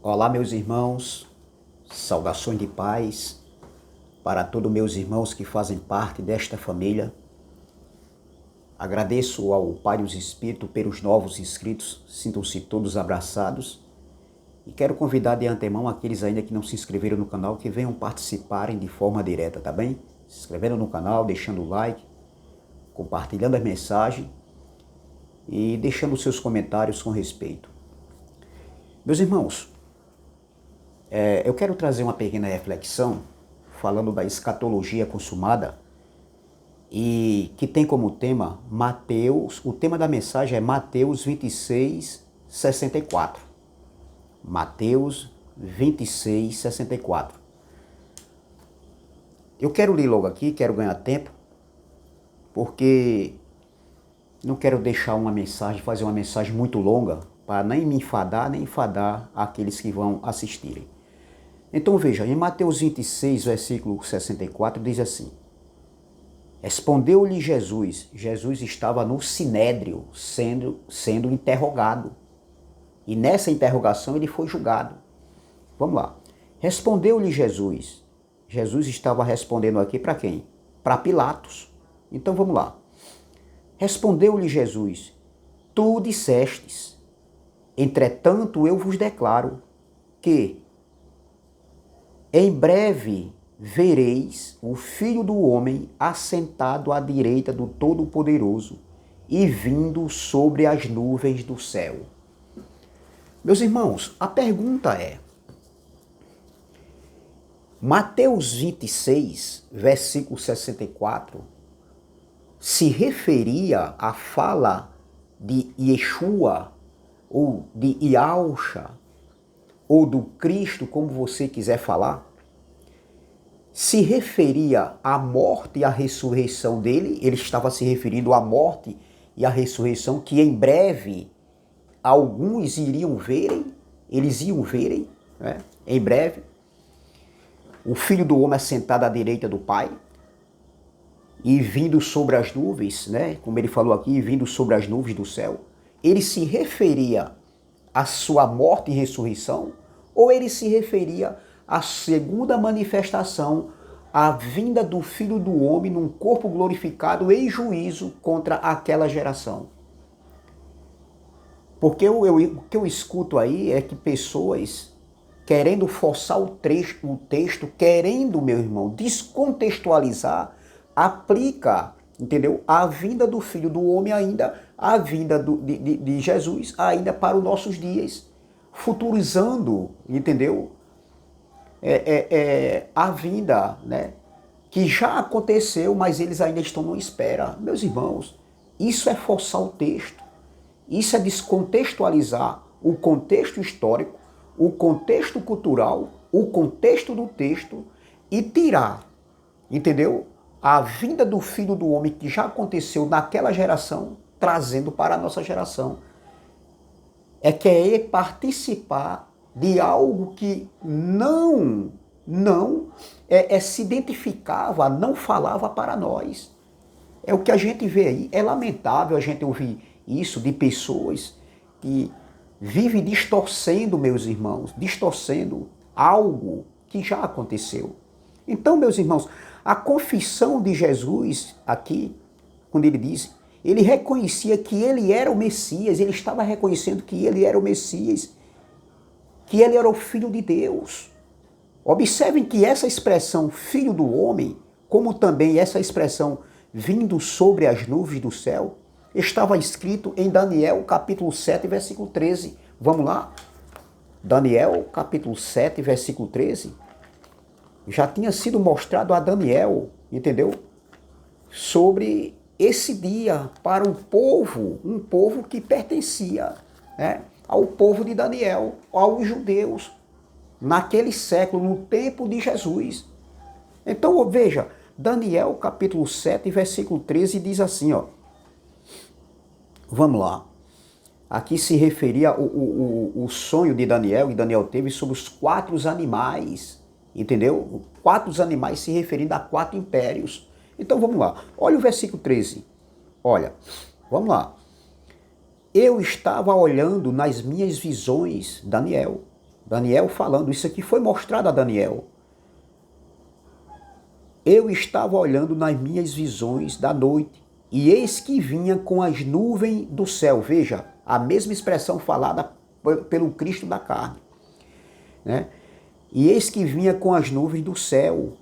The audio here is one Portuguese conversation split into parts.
Olá, meus irmãos, saudações de paz para todos meus irmãos que fazem parte desta família. Agradeço ao Pai dos Espíritos pelos novos inscritos, sintam-se todos abraçados. E quero convidar de antemão aqueles ainda que não se inscreveram no canal que venham participarem de forma direta, tá bem? Se inscrevendo no canal, deixando o like, compartilhando a mensagem e deixando seus comentários com respeito. Meus irmãos, eu quero trazer uma pequena reflexão falando da escatologia consumada e que tem como tema Mateus, o tema da mensagem é Mateus 26, 64. Mateus 26, 64. Eu quero ler logo aqui, quero ganhar tempo, porque não quero deixar uma mensagem, fazer uma mensagem muito longa, para nem me enfadar, nem enfadar aqueles que vão assistirem. Então veja, em Mateus 26, versículo 64, diz assim: Respondeu-lhe Jesus. Jesus estava no sinédrio, sendo interrogado. E nessa interrogação ele foi julgado. Vamos lá. Respondeu-lhe Jesus. Jesus estava respondendo aqui para quem? Para Pilatos. Então vamos lá. Respondeu-lhe Jesus: Tu dissestes, entretanto eu vos declaro que em breve vereis o Filho do Homem assentado à direita do Todo-Poderoso e vindo sobre as nuvens do céu. Meus irmãos, a pergunta é: Mateus 26, versículo 64, se referia à fala de Yeshua, ou de Yahusha, ou do Cristo, como você quiser falar? Se referia à morte e à ressurreição dele? Ele estava se referindo à morte e à ressurreição que em breve alguns iriam verem, eles iam verem, né? Em breve, o Filho do Homem assentado à direita do Pai e vindo sobre as nuvens, né? Como ele falou aqui, vindo sobre as nuvens do céu. Ele se referia à sua morte e ressurreição, ou ele se referia à segunda manifestação, à vinda do Filho do Homem num corpo glorificado em juízo contra aquela geração? Porque o que eu escuto aí é que pessoas querendo forçar o texto, querendo, meu irmão, descontextualizar, aplica, entendeu? A vinda do Filho do Homem ainda, a vinda de Jesus ainda para os nossos dias, futurizando, entendeu? A vinda, né? Que já aconteceu, mas eles ainda estão na espera. Meus irmãos, isso é forçar o texto. Isso é descontextualizar o contexto histórico, o contexto cultural, o contexto do texto e tirar, entendeu? A vinda do Filho do Homem que já aconteceu naquela geração, trazendo para a nossa geração. É querer participar de algo que não se identificava, não falava para nós. É o que a gente vê aí. É lamentável a gente ouvir isso de pessoas que vivem distorcendo, meus irmãos, distorcendo algo que já aconteceu. Então, meus irmãos, a confissão de Jesus aqui, quando ele diz, ele reconhecia que ele era o Messias, ele estava reconhecendo que ele era o Messias, que ele era o Filho de Deus. Observem que essa expressão Filho do Homem, como também essa expressão vindo sobre as nuvens do céu, estava escrito em Daniel capítulo 7, versículo 13. Vamos lá? Daniel capítulo 7, versículo 13. Já tinha sido mostrado a Daniel, entendeu? Sobre esse dia para um povo que pertencia, né, ao povo de Daniel, aos judeus, naquele século, no tempo de Jesus. Então, veja, Daniel capítulo 7, versículo 13 diz assim, ó. Vamos lá. Aqui se referia o sonho de Daniel, que Daniel teve sobre os 4 animais, entendeu? 4 animais se referindo a 4 impérios. Então vamos lá. Olha o versículo 13. Olha, vamos lá. Eu estava olhando nas minhas visões, Daniel, Daniel falando, isso aqui foi mostrado a Daniel. Eu estava olhando nas minhas visões da noite, e eis que vinha com as nuvens do céu. Veja, a mesma expressão falada pelo Cristo da carne, né? E eis que vinha com as nuvens do céu,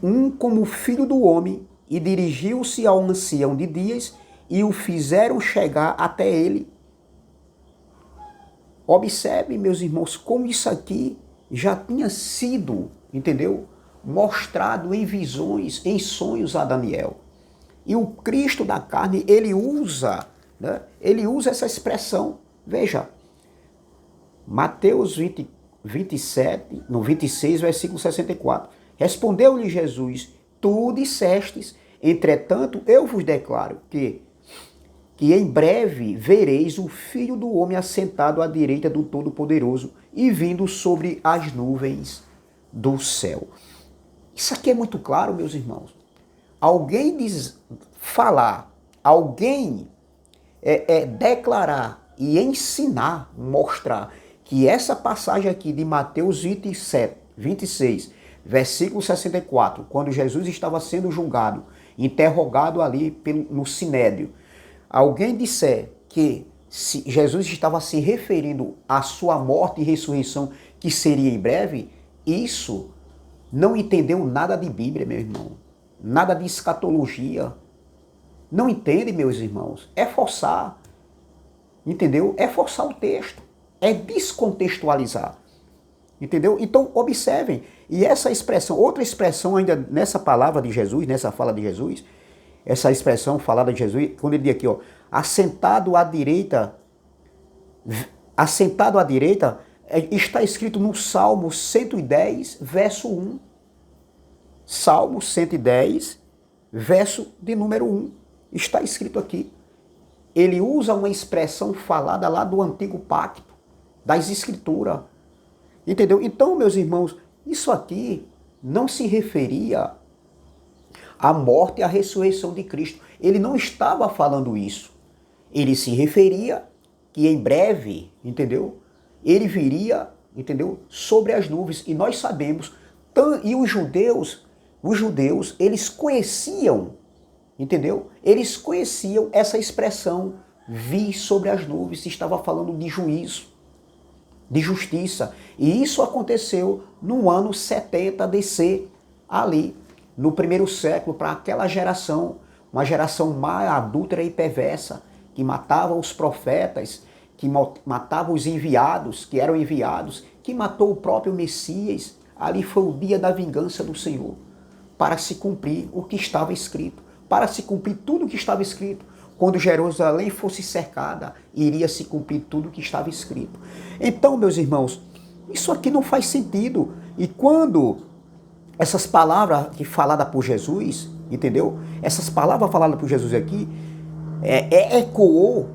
um como filho do homem, e dirigiu-se ao ancião de dias, e o fizeram chegar até ele. Observe, meus irmãos, como isso aqui já tinha sido, entendeu? Mostrado em visões, em sonhos a Daniel. E o Cristo da carne, ele usa, né? Ele usa essa expressão. Veja, Mateus 27, no 26, versículo 64. Respondeu-lhe Jesus, tu dissestes, entretanto eu vos declaro que em breve vereis o Filho do Homem assentado à direita do Todo-Poderoso e vindo sobre as nuvens do céu. Isso aqui é muito claro, meus irmãos. Alguém falar, alguém declarar e ensinar, mostrar que essa passagem aqui de Mateus 26, versículo 64, quando Jesus estava sendo julgado, interrogado ali no Sinédrio, alguém disser que Jesus estava se referindo à sua morte e ressurreição, que seria em breve, isso não entendeu nada de Bíblia, meu irmão. Nada de escatologia. Não entende, meus irmãos. É forçar. Entendeu? É forçar o texto. É descontextualizar. Entendeu? Então, observem. E essa expressão, outra expressão ainda nessa palavra de Jesus, nessa fala de Jesus, essa expressão falada de Jesus, quando ele diz aqui, ó, assentado à direita, está escrito no Salmo 110, verso 1. Salmo 110, verso de número 1. Está escrito aqui. Ele usa uma expressão falada lá do Antigo Pacto, das Escrituras. Entendeu? Então, meus irmãos, isso aqui não se referia à morte e à ressurreição de Cristo. Ele não estava falando isso. Ele se referia que em breve, entendeu? Ele viria, entendeu? Sobre as nuvens. E nós sabemos, e os judeus, eles conheciam, entendeu? Eles conheciam essa expressão, vir sobre as nuvens, estava falando de juízo, de justiça. E isso aconteceu no ano 70 DC, ali, no primeiro século, para aquela geração, uma geração má, adúltera e perversa, que matava os profetas, que matava os enviados, que eram enviados, que matou o próprio Messias. Ali foi o dia da vingança do Senhor, para se cumprir o que estava escrito, para se cumprir tudo o que estava escrito. Quando Jerusalém fosse cercada, iria se cumprir tudo o que estava escrito. Então, meus irmãos, isso aqui não faz sentido. E quando essas palavras que faladas por Jesus, entendeu? Essas palavras faladas por Jesus aqui,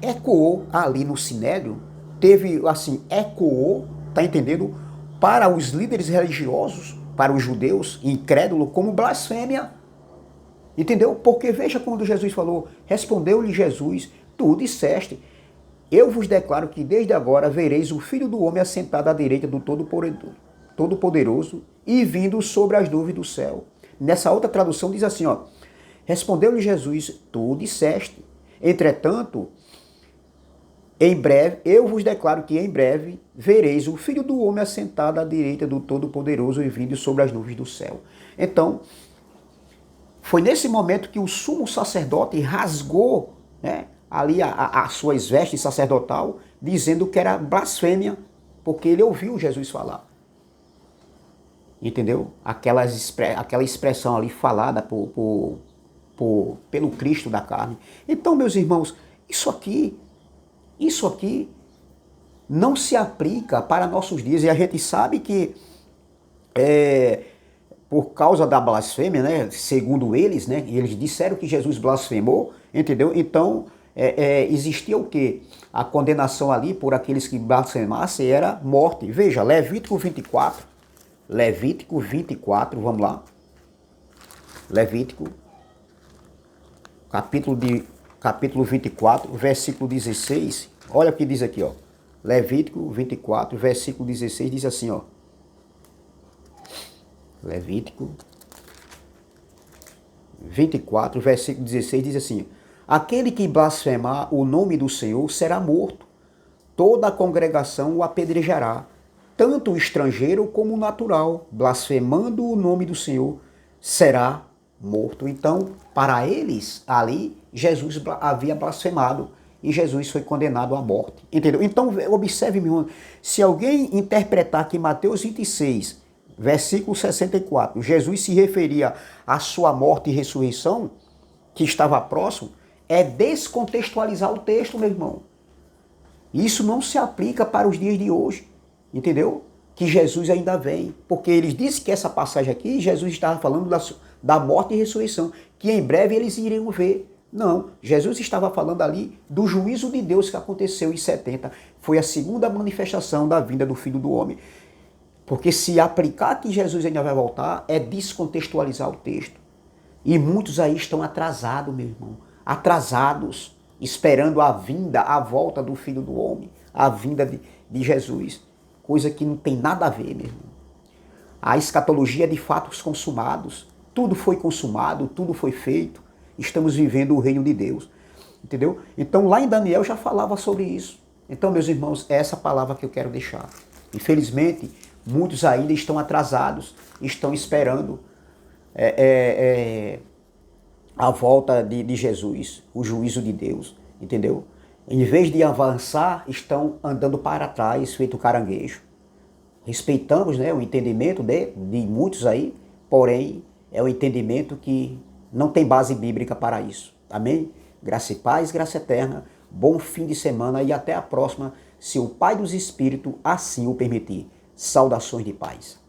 ecoou ali no Sinédrio, teve assim, ecoou, tá entendendo? Para os líderes religiosos, para os judeus incrédulos, como blasfêmia. Entendeu? Porque veja quando Jesus falou, respondeu-lhe Jesus, tu disseste, eu vos declaro que desde agora vereis o Filho do Homem assentado à direita do Todo-Poderoso e vindo sobre as nuvens do céu. Nessa outra tradução diz assim, ó, respondeu-lhe Jesus, tu disseste, entretanto, em breve, eu vos declaro que em breve vereis o Filho do Homem assentado à direita do Todo-Poderoso e vindo sobre as nuvens do céu. Então, foi nesse momento que o sumo sacerdote rasgou, né, ali as suas vestes sacerdotal, dizendo que era blasfêmia, porque ele ouviu Jesus falar. Entendeu? Aquela expressão ali falada pelo Cristo da carne. Então, meus irmãos, isso aqui não se aplica para nossos dias. E a gente sabe que por causa da blasfêmia, né, segundo eles, né, eles disseram que Jesus blasfemou, entendeu? Então, existia o quê? A condenação ali por aqueles que blasfemassem era morte. Veja, Levítico 24, vamos lá. Levítico, capítulo 24, versículo 16. Olha o que diz aqui, ó. Levítico 24, versículo 16, diz assim, ó. Levítico 24, versículo 16, diz assim: aquele que blasfemar o nome do Senhor será morto. Toda a congregação o apedrejará, tanto o estrangeiro como o natural, blasfemando o nome do Senhor, será morto. Então, para eles, ali, Jesus havia blasfemado e Jesus foi condenado à morte. Entendeu? Então, observe, meu irmão, se alguém interpretar que Mateus 26, versículo 64, Jesus se referia à sua morte e ressurreição, que estava próximo, é descontextualizar o texto, meu irmão. Isso não se aplica para os dias de hoje, entendeu? Que Jesus ainda vem, porque eles dizem que essa passagem aqui, Jesus estava falando da morte e ressurreição, que em breve eles iriam ver. Não, Jesus estava falando ali do juízo de Deus que aconteceu em 70. Foi a segunda manifestação da vinda do Filho do Homem. Porque se aplicar que Jesus ainda vai voltar, é descontextualizar o texto. E muitos aí estão atrasados, meu irmão. Atrasados, esperando a vinda, a volta do Filho do Homem, a vinda de Jesus. Coisa que não tem nada a ver, meu irmão. A escatologia é de fatos consumados. Tudo foi consumado, tudo foi feito. Estamos vivendo o reino de Deus. Entendeu? Então lá em Daniel já falava sobre isso. Então, meus irmãos, é essa palavra que eu quero deixar. Infelizmente, muitos ainda estão atrasados, estão esperando a volta de Jesus, o juízo de Deus, entendeu? Em vez de avançar, estão andando para trás, feito caranguejo. Respeitamos, né, o entendimento de muitos aí, porém, é um entendimento que não tem base bíblica para isso. Amém? Graça e paz, graça eterna, bom fim de semana e até a próxima, se o Pai dos Espíritos assim o permitir. Saudações de paz.